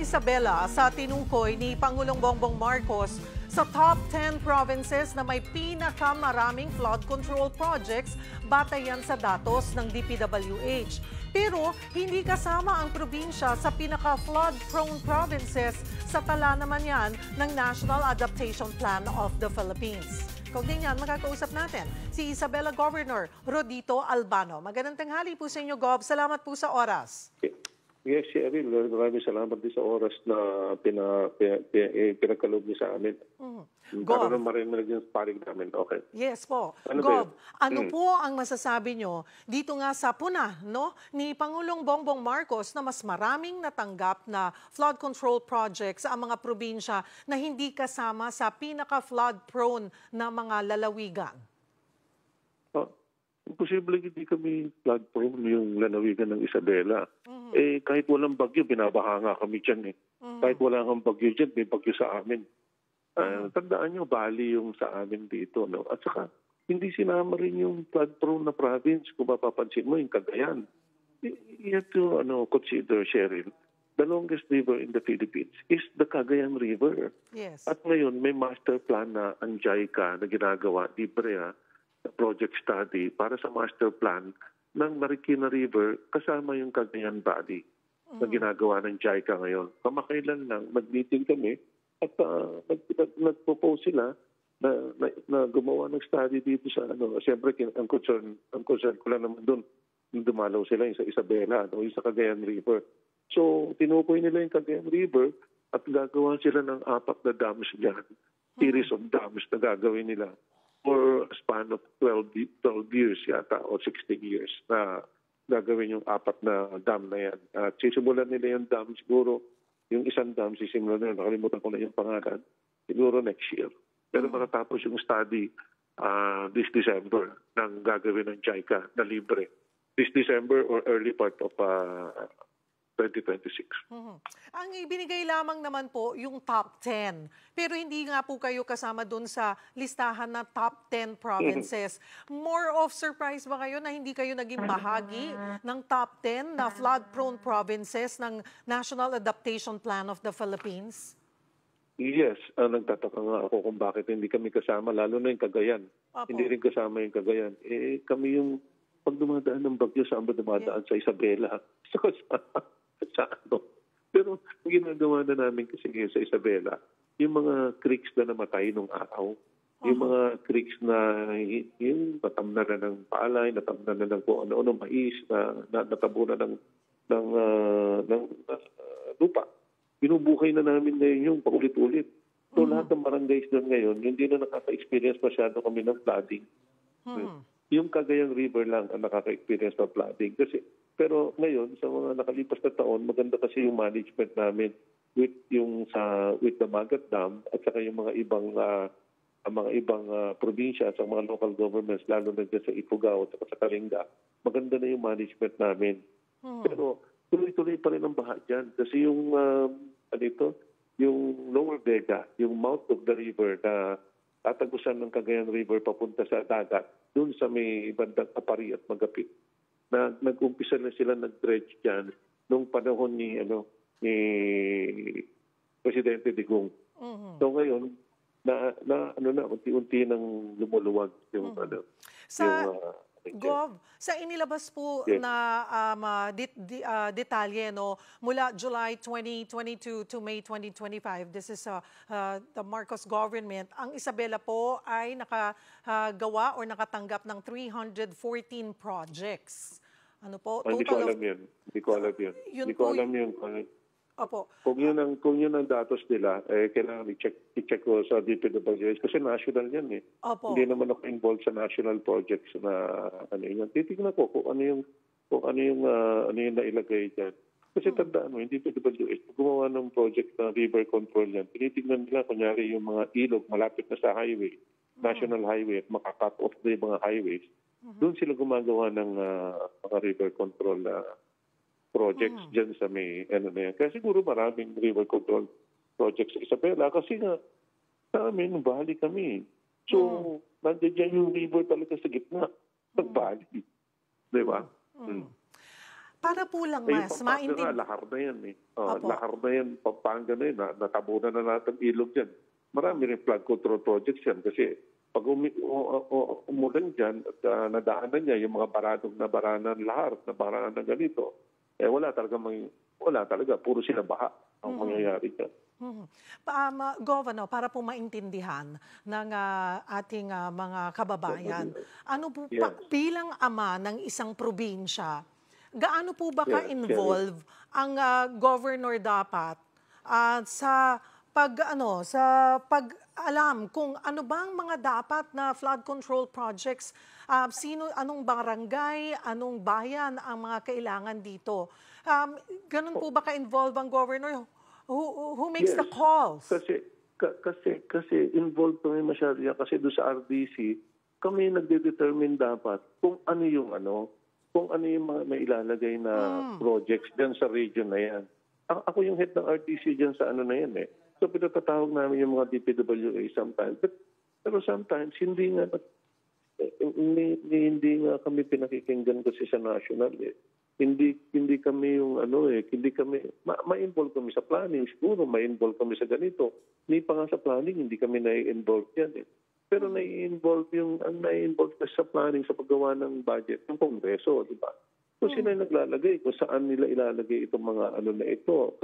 Isabela sa tinukoy ni Pangulong Bongbong Marcos sa top 10 provinces na may pinakamaraming flood control projects batayan sa datos ng DPWH. Pero hindi kasama ang probinsya sa pinaka-flood-prone provinces sa tala naman yan ng National Adaptation Plan of the Philippines. Kaugnay niyan, makakausap natin si Isabela Governor Rodito Albano. Magandang tanghali po sa inyo, Gov. Salamat po sa oras. Yes, Cheryl, maraming salamat din sa oras na pinagkaloob niyo sa amin. Para naman marinig yung sparring namin. Okay. Yes po. Ano Gov, ano po ang masasabi nyo dito nga sa puna ni Pangulong Bongbong Marcos na mas maraming natanggap na flood control projects sa mga probinsya na hindi kasama sa pinaka-flood prone na mga lalawigan? Posible hindi kami flood prone yung lalawigan ng Isabela. Kahit walang bagyo, binabaha nga kami dyan. Kahit wala kang bagyo dyan, may bagyo sa amin. Tandaan nyo, bali yung sa amin dito. No? At saka, hindi sinama rin yung flood prone na province. Kung mapapansin mo, yung Cagayan. You have to consider, Cheryl, the longest river in the Philippines is the Cagayan River. Yes. At ngayon, may master plan na ang JICA na ginagawa, libre project study para sa master plan ng Marikina River kasama yung Cagayan Valley na ginagawa ng JICA ngayon. Kamakailan lang, mag-meeting kami at nag-propose sila na gumawa ng study dito sa Siyempre, ang concern ko lang naman doon, yung dumalaw sila yung sa Isabela, yung sa Cagayan River. So, tinukoy nila yung Cagayan River at gagawa sila ng 4 na dams dyan. Series of dams na gagawin nila for a span of 12 years yata o 16 years na gagawin yung 4 na dam na yan. At sisimulan nila yung dam siguro, yung isang dam sisimulan nila, nakalimutan ko na yung pangalan, siguro next year. Pero makatapos yung study this December ng gagawin ng JICA na libre. This December or early part of 2026. Ang ibinigay lamang naman po yung top 10. Pero hindi nga po kayo kasama dun sa listahan na top 10 provinces. More of surprise ba kayo na hindi kayo naging bahagi ng top 10 na flood-prone provinces ng National Adaptation Plan of the Philippines? Yes, nagtataka nga ako kung bakit hindi kami kasama, lalo na yung Cagayan. Opo. Hindi rin kasama yung Cagayan. Kami yung pag dumadaan ng bagyo, saan ba dumadaan? Sa Isabela. Pero ang ginagawa na namin kasi ngayon sa Isabela, yung mga creeks na namatay nung araw, yung mga creeks na yung natamna na ng palay, natamna na ng kung ano-ano, mais, na natabunan ng lupa. Binubuhay na namin ngayon yung paulit-ulit. So lahat ng barangays doon ngayon, hindi na nakaka-experience masyado kami ng flooding. Yung Cagayan River lang ang nakaka-experience ng flooding. Pero ngayon, sa mga nakalipas na taon, maganda kasi yung management namin with the Magat Dam at saka yung mga ibang probinsya at mga local governments, lalo na dyan sa Ifugao at sa Kalinga. Maganda na yung management namin. Pero tuloy-tuloy pa rin ang baha dyan. Kasi yung Lower Vega, yung mouth of the river na tatagusan ng Cagayan River papunta sa dagat, doon sa may bandang Apari at Magapit. Nag-umpisa na sila nag-dredge dyan nung panahon ni Presidente Digong. So ngayon, unti-unti nang lumuluwag yung Gov, sa inilabas po na detalye mula July 2022 to May 2025, this is the Marcos government, ang Isabela po ay nakagawa or nakatanggap ng 314 projects. Ano po? Hindi ko alam yun. Hindi ko alam yun. Opo. Kung yun ang datos nila, kailangan i-check ko sa DPWH kasi national yan eh. Opo. Hindi naman ako involved sa national projects na yan. Titignan ko kung ano yung nailagay dyan. Kasi tandaan mo, hindi DPWH gumawa ng project na river control yan. Tinitignan nila, kunyari yung mga ilog malapit na sa highway, national highway at makakat off na yung mga highways. Doon sila gumagawa ng mga river control projects dyan sa may na yan. Kaya siguro maraming river control projects sa Isabela kasi nga sa amin, bahali kami. So, nandiyan dyan yung river talaga sa gitna. Nagbahali. Di ba? Para po lang Yung mas Pampanga nga, maintindihan. lahar na yan eh. Opo. Lahar na yan, Pampanga na yan, natabunan na natin ilog yan. Marami rin flood control projects yan kasi pag umulan dyan at nadaanan niya yung mga baranan lahar, na baranan ganito, wala talaga, puro sila baha ang mangyayari dyan. Governor, para po maintindihan ng ating mga kababayan, ano po bilang ama ng isang probinsya, gaano po ba ka-involve ang governor dapat sa pag-alam kung ano bang mga dapat na flood control projects, anong barangay, anong bayan ang mga kailangan dito? Ganun po ba ka-involve ang governor? Who makes the calls? Kasi involved kami masyado yan. Kasi doon sa RDC, kami nagde-determine dapat kung ano yung mga may ilalagay na projects dyan sa region na yan. Ako yung head ng RDC dyan sa ano na yan eh. So pinatatawag namin yung mga DPWA sometimes. Pero sometimes hindi nga kami pinakikinggan kasi sa national eh. Hindi kami yung hindi kami ma-involve kami sa planning, siguro ma-involve kami sa ganito. Hindi pa nga sa planning, hindi kami na-involve yan eh. Pero na-involve kasi sa planning, sa paggawa ng budget ng Kongreso, di ba? So sila yung naglalagay kung saan nila ilalagay itong mga na ito,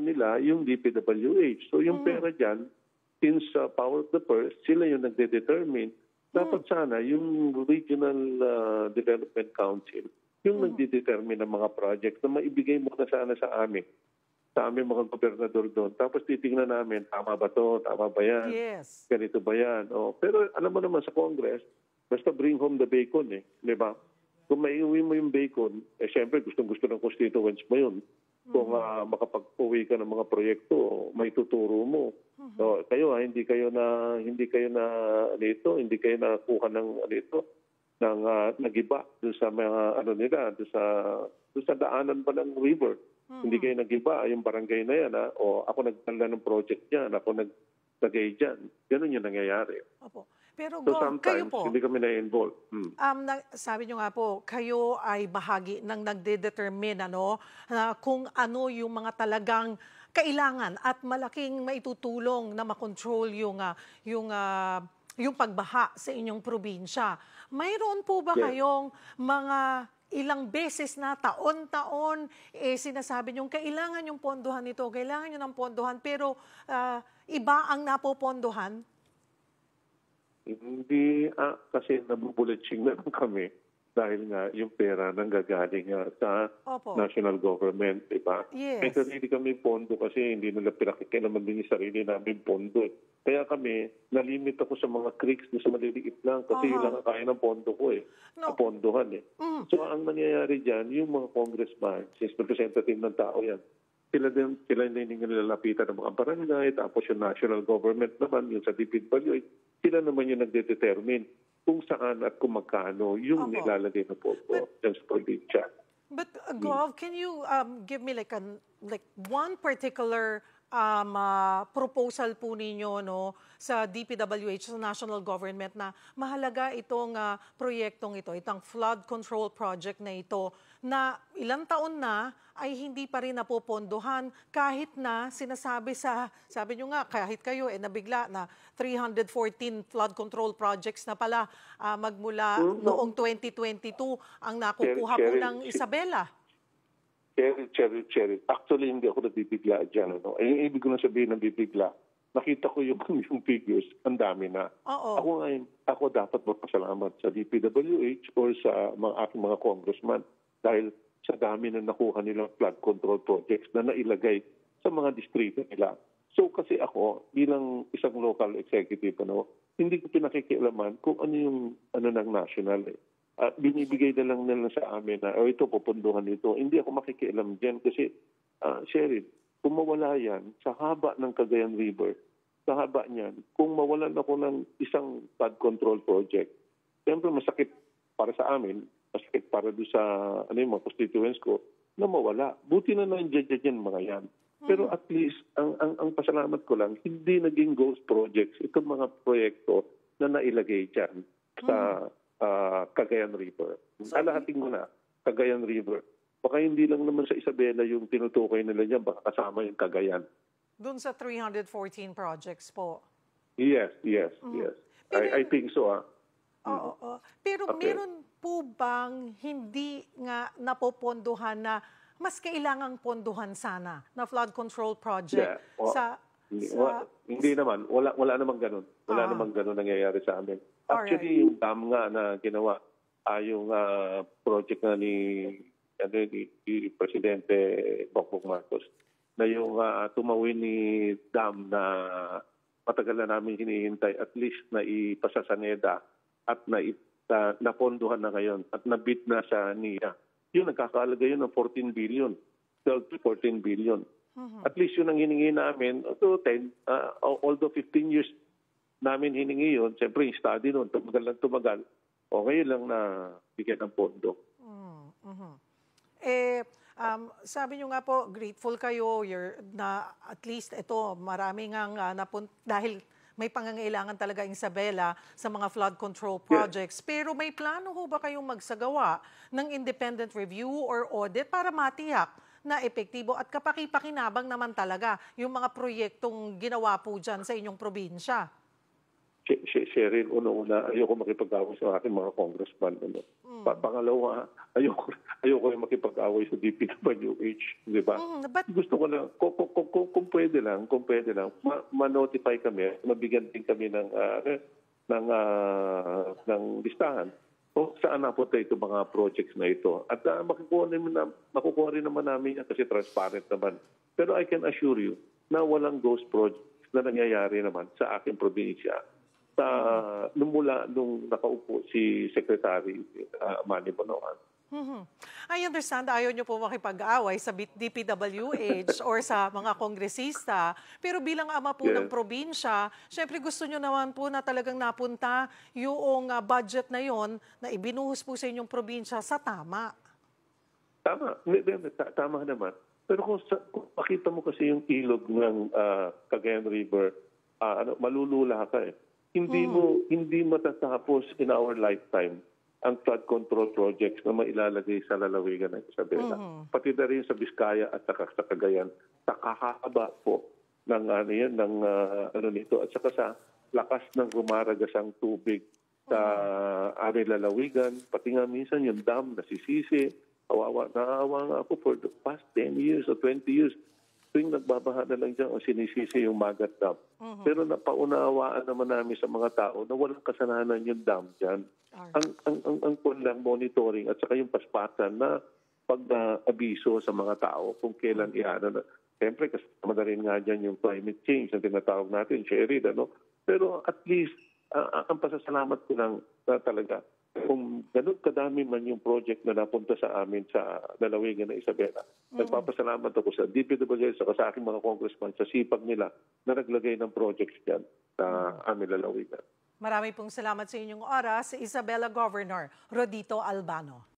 nila, yung DPWH. So yung pera dyan, since power of the purse, sila yung nagde-determine. Dapat sana yung Regional Development Council, yung nagde-determine ng mga project na maibigay muna sana sa amin mga gobernador doon. Tapos titingnan namin, tama ba to? Tama ba yan? Yes. Ganito ba yan? Pero alam mo naman sa Congress, basta bring home the bacon eh. Di ba? Kung maiuwi mo yung bacon, syempre gustong-gusto ng constituents mo yun. Kung makapag-uwi ka ng mga proyekto, may tuturo mo. So, kayo hindi kayo nakuha ng nagiba doon sa mga nila, doon sa daanan pa ng river. Hindi kayo nagiba yung barangay na yan ako nagtala ng project diyan, ako naglagay diyan. Ganun yung nangyayari. Opo. Pero so sometimes kayo po, hindi kami na-involve. sabi nyo nga po, kayo ay bahagi ng nagde-determine kung ano yung mga talagang kailangan at malaking maitutulong na makontrol yung pagbaha sa inyong probinsya. Mayroon po ba kayong mga ilang beses na taon-taon sinasabi nyo kailangan yung pondohan nito, kailangan nyo ng pondohan, pero iba ang napopondohan? Hindi, kasi nabubulitsing na lang kami dahil nga yung pera nanggagaling sa national government, di ba? Yes. May sarili kami pondo kasi hindi nila pinakikilaman din yung sarili namin pondo. Kaya kami, nalimit ako sa mga creeks na sa maliliit lang kasi yun lang ang kaya ng pondo ko pondohan eh. So ang nangyayari dyan, yung mga congressman, since representative ng tao yan, sila yung nilalapitan ng mga barangay, tapos yung national government naman, yung sa DPWH, sila naman yung nagdedetermine kung saan at kung magkano yung nilalagay na pondo dyan sa probinsya. But Gov, can you give me like one particular proposal po ninyo sa DPWH, sa national government na mahalaga itong proyektong itong flood control project na ito na ilang taon na ay hindi pa rin napopondohan kahit na sinasabi sabi nyo nga kahit kayo nabigla na 314 flood control projects na pala magmula noong 2022 ang nakukuha po ng Isabela. Cherry. Actually, hindi ako nabibigla dyan. Ibig ko na sabihin ng bibigla. Nakita ko yung figures, ang dami na. Ako dapat magpasalamat sa DPWH or sa aking mga congressman dahil sa dami na nakuha nilang flood control projects na nailagay sa mga distrito nila. So kasi ako, bilang isang local executive, hindi ko pinakikialaman kung ano yung ng national binibigay na lang nila sa amin na ito, pupunduhan ito. Hindi ako makikialam dyan kasi, Sheryl, kung mawala yan sa haba ng Cagayan River, sa haba niyan, kung mawalan ako ng isang flood control project, siyempre masakit para sa amin, masakit para doon sa yung mga constituents ko, na mawala. Buti na nandiyan mga yan. Pero at least, ang pasalamat ko lang, hindi naging ghost projects itong mga proyekto na nailagay dyan sa Cagayan River. Alahating mo na. Cagayan River. Baka hindi lang naman sa Isabela yung tinutukoy nila niyan, baka kasama yung Cagayan. Doon sa 314 projects po. Yes. Pero I think so. Oo, oo. Pero Okay. meron po bang hindi nga napopondohan na mas kailangang pondohan sana na flood control project Yeah. sa sa Hindi naman. Wala namang ganun. Wala namang ganun nangyayari sa amin. Actually, yung dam nga na ginawa, yung project na ni Presidente Bongbong Marcos, na yung tumawin ni dam na matagal na namin hinihintay, at least na ipasa sa NEDA at napondohan na ngayon at nabid na sa NIA. Yun, nagkakalaga yun ng 14 billion. 12 to 14 billion. At least yun ang hiningi namin. Although 15 years namin hiningi yun, siyempre yung study nun, tumagal. O ngayon lang na bigyan ng pondo. Sabi nyo nga po, grateful kayo na at least ito, marami nga dahil may pangangailangan talaga Isabela sa mga flood control projects. Pero may plano ho ba kayong magsagawa ng independent review or audit para matiyak na epektibo at kapaki-pakinabang naman talaga yung mga proyektong ginawa po dyan sa inyong probinsya? Sheryl, una, ayoko makipag-away sa aking mga congressman. Pangalawa, ayoko yung makipag-away sa DPWH, di ba? Gusto ko lang, kung pwede lang, ma-notify kami, mabigyan din kami ng listahan kung saan napunta itong mga projects na ito. At makukuha rin naman namin yan kasi transparent naman. Pero I can assure you na walang ghost projects na nangyayari naman sa aking probinsya. Nung nakaupo si Secretary Manny Bonoan. I understand ayaw nyo po makipag-away sa DPWH or sa mga kongresista. Pero bilang ama po ng probinsya, syempre gusto nyo naman po na talagang napunta yung budget na yon na ibinuhos po sa inyong probinsya sa tama. Tama naman. Pero kung makita mo kasi yung ilog ng Cagayan River, malulula ka eh. Hindi matatapos in our lifetime ang flood control projects na mailalagay sa lalawigan ng Isabela. Pati na rin sa Biskaya at sa Cagayan. Sa kakahaba po ng nito at saka sa lakas ng rumaragasang tubig sa aming lalawigan. Pati nga minsan yung dam nasisisi. Naawa nga ako for the past 10 years or 20 years. Tuwing nagbabaha na lang dyan o sinisisi yung Magat Dam. Pero napaunawaan naman namin sa mga tao na walang kasalanan yung dam dyan. Ang lang monitoring at saka yung paspatan na pag-abiso sa mga tao kung kailan iano. Siyempre, kasama na rin nga dyan yung climate change na tinatawag natin, Sheryl. Pero at least, ang pasasalamat ko lang na talaga, kung ganun kadami man yung project na napunta sa amin sa lalawigan ng Isabela, nagpapasalamat ako sa DPWH at sa aking mga congressman sa sipag nila na naglagay ng projects dyan sa aming lalawigan. Marami pong salamat sa inyong oras, Isabela Governor Rodito Albano.